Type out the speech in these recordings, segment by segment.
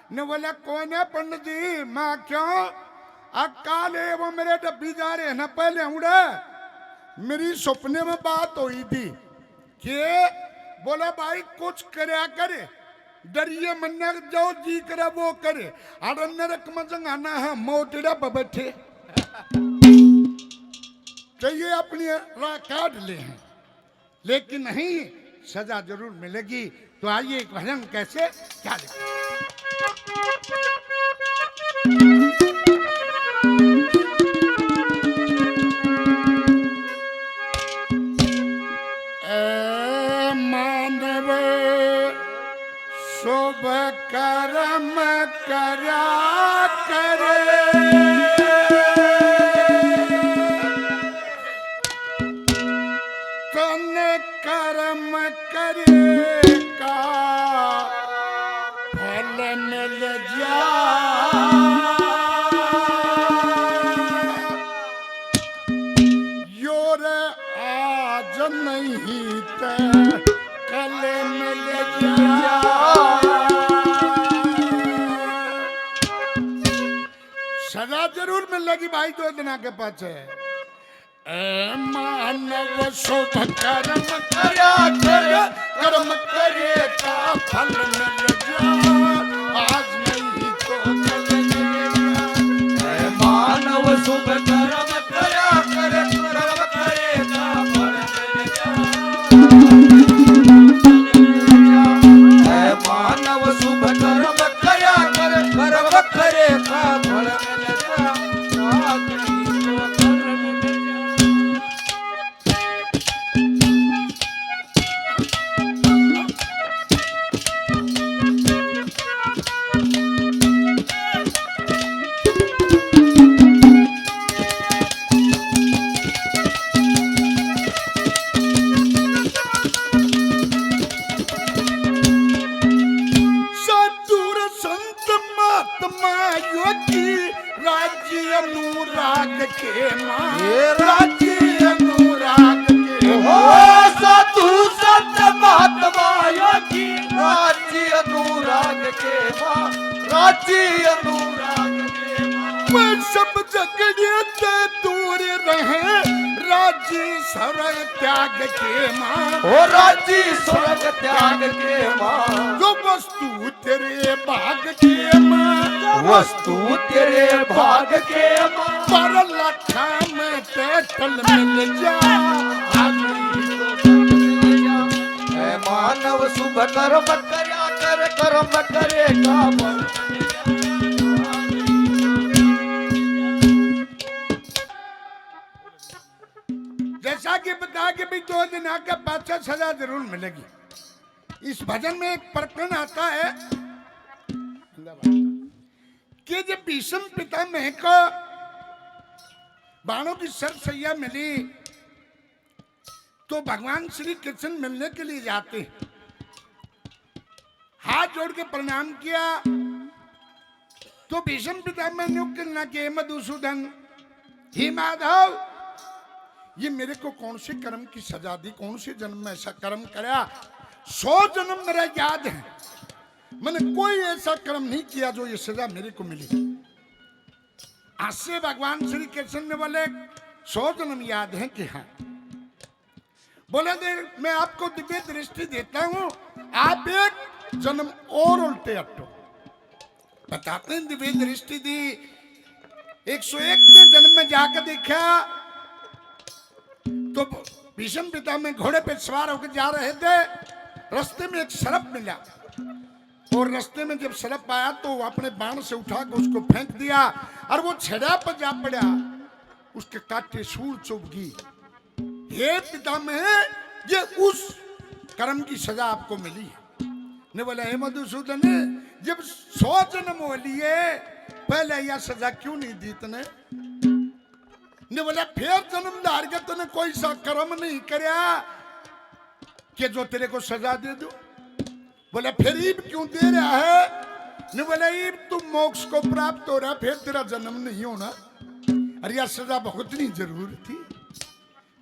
ने बोला कौन है पंडित जी? मैं क्यों अकाले वो मेरे डब्बी जा रहे हैं ना पहले उड़े मेरी सपने में बात हुई थी कि बोला भाई कुछ करया करे डरिए मन्ना जो जी करे वो करे अरण्य रकम जंगाना है मोटड़ा बैठे चाहिए अपनी राह काट ले हैं लेकिन नहीं सजा जरूर मिलेगी। तो आइए एक भजन कैसे क्या मानव शुभ कर्म करा करे कर्म करे का फल मिल जा योर आज नहीं ते कल मिल जा सजा जरूर मिलेगी भाई 2 दिन के पाछे। मानव शुभ कर्म करा कर कर्म करे का फल मिल जा आज नहीं तो कल मिलेगा। मानव शुभ कर्म करा कर कर्म करे का फल मिल जा। मानव शुभ कर्म करा कर कर्म करे का फल मिल जा आज नहीं तो कल मिल जा। राज्य अनुराग के राज्य अनुराग के हो साधु संत महात्मा योगी राज्य अनुराग के माँ राज्य अनुराग के माँ सब जगड़े से दूर रहे राज्य स्वर्ग त्याग के माँ हो राज्य स्वर्ग त्याग के माँ जो वस्तु तेरे भाग के माँ वस्तु तेरे भाग के माँ पर लखा में टल मिल जा है मानव शुभ कर्म करया कर कर्म करेगा फल जैसा कि बता के भी 2 दिन आके बादशाह सजा जरूर मिलेगी। इस भजन में एक प्रकरण आता है कि जब भीष्म पितामह को बाणों की सरसैया मिली तो भगवान श्री कृष्ण मिलने के लिए जाते हाथ जोड़ के प्रणाम किया तो भीष्म पितामह ने कहना कि मधुसूदन हे माधव ये मेरे को कौन से कर्म की सजा दी कौन से जन्म में ऐसा कर्म कराया 100 जन्म मेरा याद है मैंने कोई ऐसा कर्म नहीं किया जो ये सजा मेरे को मिली। आज से भगवान श्री कृष्ण ने बोले 100 जन्म याद है कि हाँ बोले दे मैं आपको दिव्य दृष्टि देता हूं आप एक जन्म और उल्टे अट्टो बताते हैं। दिव्य दृष्टि दी 101वें जन्म में जाकर देखा तो भीष्म पितामह घोड़े पे सवार होकर जा रहे थे रास्ते में एक सर्प मिला और रास्ते में जब सर्प आया तो अपने बाण से उठा के उसको फेंक दिया और वो छेड़ा पर जा पड़ा उसके काटे सूर चुभ गई। हे पितामह ये उस कर्म की सजा आपको मिली है। ने बोला हे मधुसूदन जब 100 जन्म हो लिए पहले यह सजा क्यों नहीं दी तने? ने बोला फिर जन्म धार के तूने कोई सा कर्म नहीं करया कि जो तेरे को सजा दे दो। बोला फिर ईब क्यों दे रहा है? ने बोला ईब तू मोक्ष को प्राप्त हो रहा फिर तेरा जन्म नहीं होना। अरे यार सजा भुगतनी जरूर थी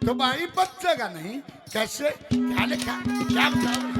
तो भाई बचेगा नहीं कैसे? क्या लिखा क्या बताओ?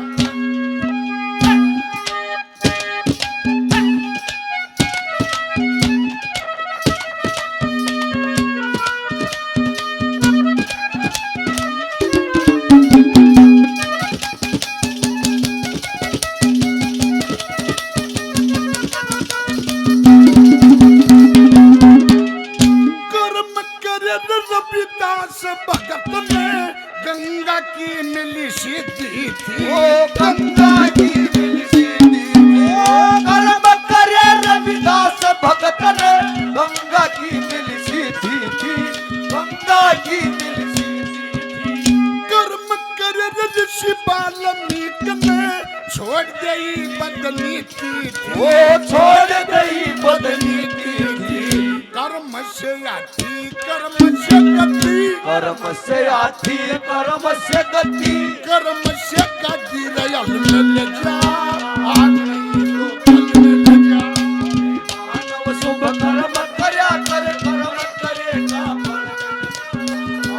सीधी थी। ओ गंगा की मिली सीधी थी। ओ कर्म करे रविदास भगत ने गंगा की मिली सीधी थी। गंगा की मिली सीधी थी। कर्म करे ऋषि वाल्मीकि ने छोड़ गई बदनीति थी। वो छोड़ गई बदनीति थी। कर्म से आती कर्म से गति। कर्म से आती कर्म से गति। कर्म से गति रयल मिल जा। आज नहीं तो कल मिल जा। मानव शुभ कर्म करया करे कर्म करेगा फल।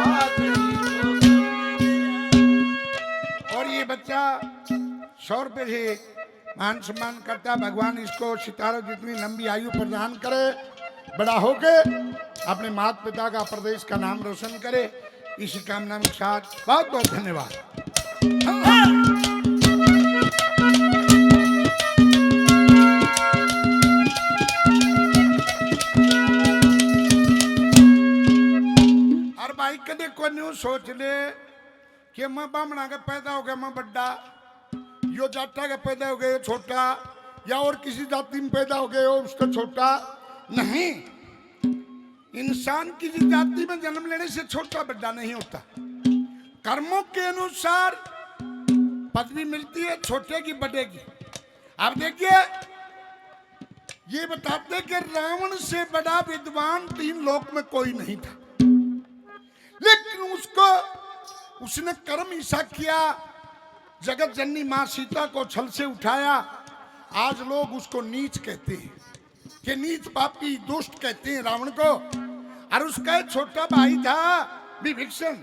आज नहीं तो और ये बच्चा 100 रुपये से मान सम्मान करता। भगवान इसको सितारों जितनी लंबी आयु प्रदान करे, बड़ा होके अपने माता पिता का प्रदेश का नाम रोशन करे। इसी कामना के साथ बहुत बहुत धन्यवाद। और भाई कदे को न्यू सोच ले कि मैं बामणा का पैदा हो गया मैं बड्डा, यो जाटा का पैदा हो गया छोटा, या और किसी जाति में पैदा हो गया उसका छोटा। नहीं, इंसान किसी जाति में जन्म लेने से छोटा बड़ा नहीं होता। कर्मों के अनुसार पदवी मिलती है, छोटे की बड़े की। आप देखिए, ये बताते कि रावण से बड़ा विद्वान 3 लोक में कोई नहीं था, लेकिन उसने कर्म ऐसा किया, जगत जननी मां सीता को छल से उठाया। आज लोग उसको नीच कहते हैं कि नीच पापी दुष्ट कहते हैं रावण को। और उसका एक छोटा भाई था विभीषण,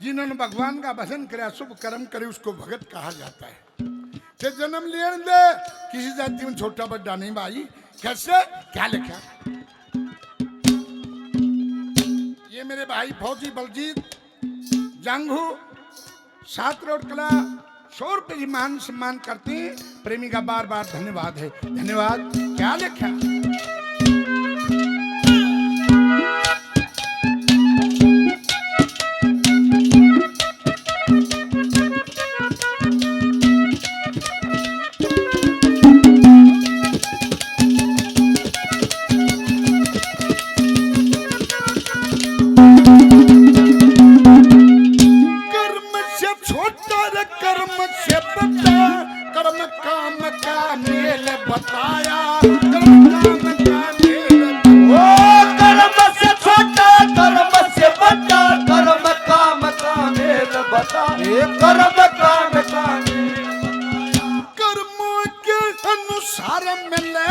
जिन्होंने भगवान का भजन किया, शुभ कर्म करे, उसको भगत कहा जाता है। कि जन्म ले किसी जाति में छोटा बड़ा नहीं भाई। कैसे, क्या लिखा? ये मेरे भाई फौजी बलजीत जांघू 7 रोड कला 100 रुपये मान सम्मान करते हैं। प्रेमी का बार बार धन्यवाद है। धन्यवाद। क्या लिखा? कर्मों के अनुसार मिले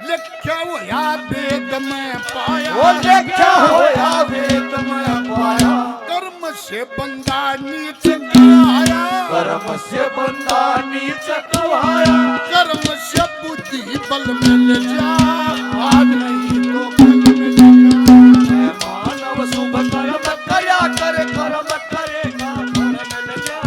लिखा हुआ वेद में पाया। वो देखा होया वेद में पाया। कर्म से बंदा नीच आया। कर्म से बंदा नीच आया। कर्म से बुद्धि बल मिल जा। आज नहीं तो कल मिल जा। मानव शुभ कर्म करया करे कर्म करेगा फल मिल जा।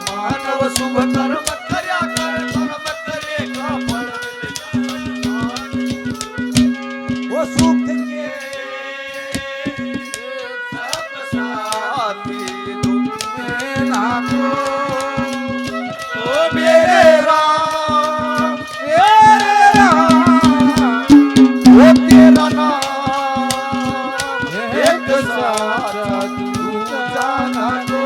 मानव शुभ कर्म करया करे कर्म करेगा फल मिल जा। वो सुख के सब साथी दुख में ना को। ओ मेरे राम वो तेरा नाम एक साथ दूजा ना को।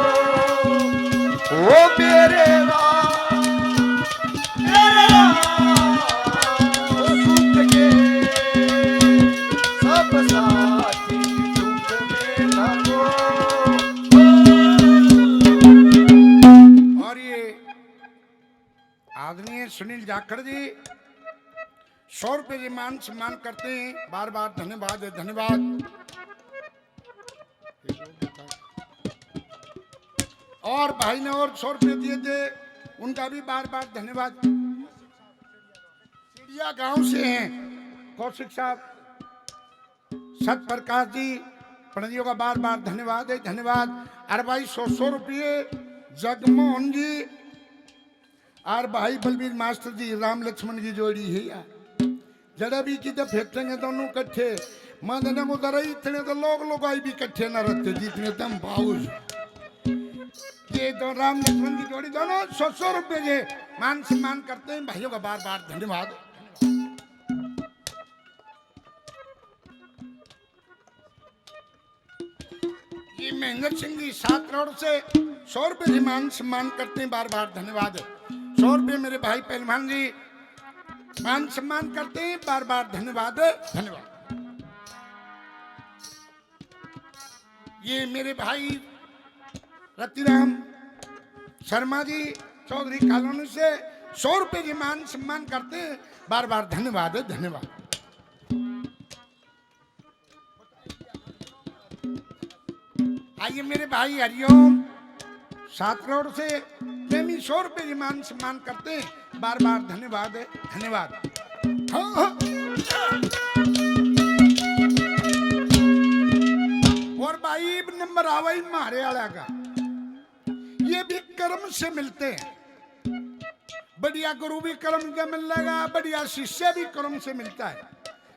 ओ मेरे राम वो सुख के सब साथी दुख में ना को। और ये आदरणीय सुनील जाखड़ जी 100 रुपये जी मान सम्मान करते हैं। बार बार धन्यवाद है। धन्यवाद। और भाई ने और 100 रुपये दिए थे, उनका भी बार बार धन्यवाद। चिड़िया गांव से हैं कौशिक साहब, सतप्रकाश जी, प्रणियों का बार बार धन्यवाद है। धन्यवाद। अरे भाई 100 रुपये जगमोहन जी और भाई बलबीर मास्टर जी, राम लक्ष्मण की जोड़ी है यार। जरा भी किधर फेंकेंगे दोनों इकट्ठे। मदन उधर इतने तो लोग आई भी इकट्ठे न रहते जितने तुम बाउज। ये तो राम लक्ष्मण की जोड़ी दोनों 100 रुपए जे मान सम्मान करते हैं भाइयों का बार बार धन्यवाद। ये महेंद्र सिंह जी 7 करोड़ से 100 रुपए जी मान सम्मान करते हैं बार बार धन्यवाद। 100 रुपए मेरे भाई पहलवान जी मान सम्मान करते हैं बार बार धन्यवाद धन्यवाद। ये मेरे भाई रतिराम शर्मा जी चौधरी कॉलोनी से 100 रुपए जी मान सम्मान करते हैं बार बार धन्यवाद धन्यवाद। आइए मेरे भाई हरिओम 7 करोड़ से प्रेमी 100 रुपए जी मान सम्मान करते हैं बार बार धन्यवाद धन्यवाद। हाँ, हाँ। और भाई नंबर आवाई मारे वाला का ये भी कर्म से मिलते हैं। बढ़िया गुरु भी कर्म का मिलेगा, बढ़िया शिष्य भी कर्म से मिलता है।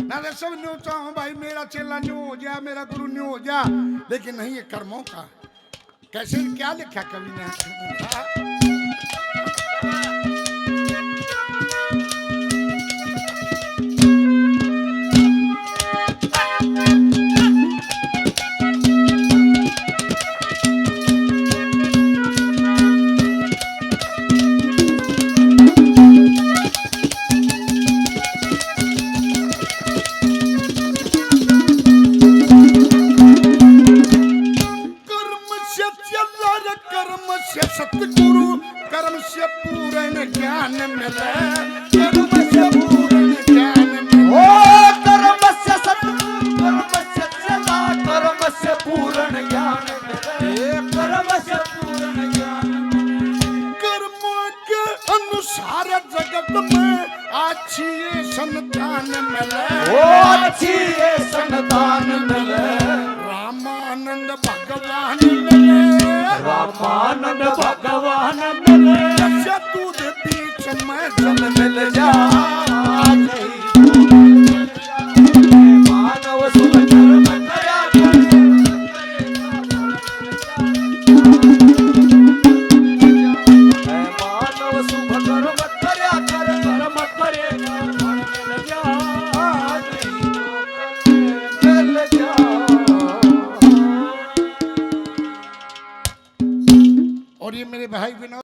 ना तो सब न्यू चाहो भाई मेरा चेला न्यू हो जा, मेरा गुरु न्यू हो जा, लेकिन नहीं ये कर्मों का। कैसे क्या लिखा कवि ने? सतगुरु कर्म से पूर्ण ज्ञान मिले, कर्म से पूर्ण ज्ञान मिले। ओ कर्म से सतगुरु कर्म से चला, कर्म से पूर्ण ज्ञान मिले, कर्म से पूर्ण ज्ञान मिले। कर्मों के अनुसार जगत में अच्छी संतान मिले, ओ अच्छी संतान मिले। रामानंद भगवान मिले, रामानंद भगवान मिले। दूध बीच में जल मिल जा, मानव शुभ कर्म करया मानव शुभ कर्म करया कर, कर्म करेगा फल मिल जा, मिल जा। और ये मेरे भाई विनोद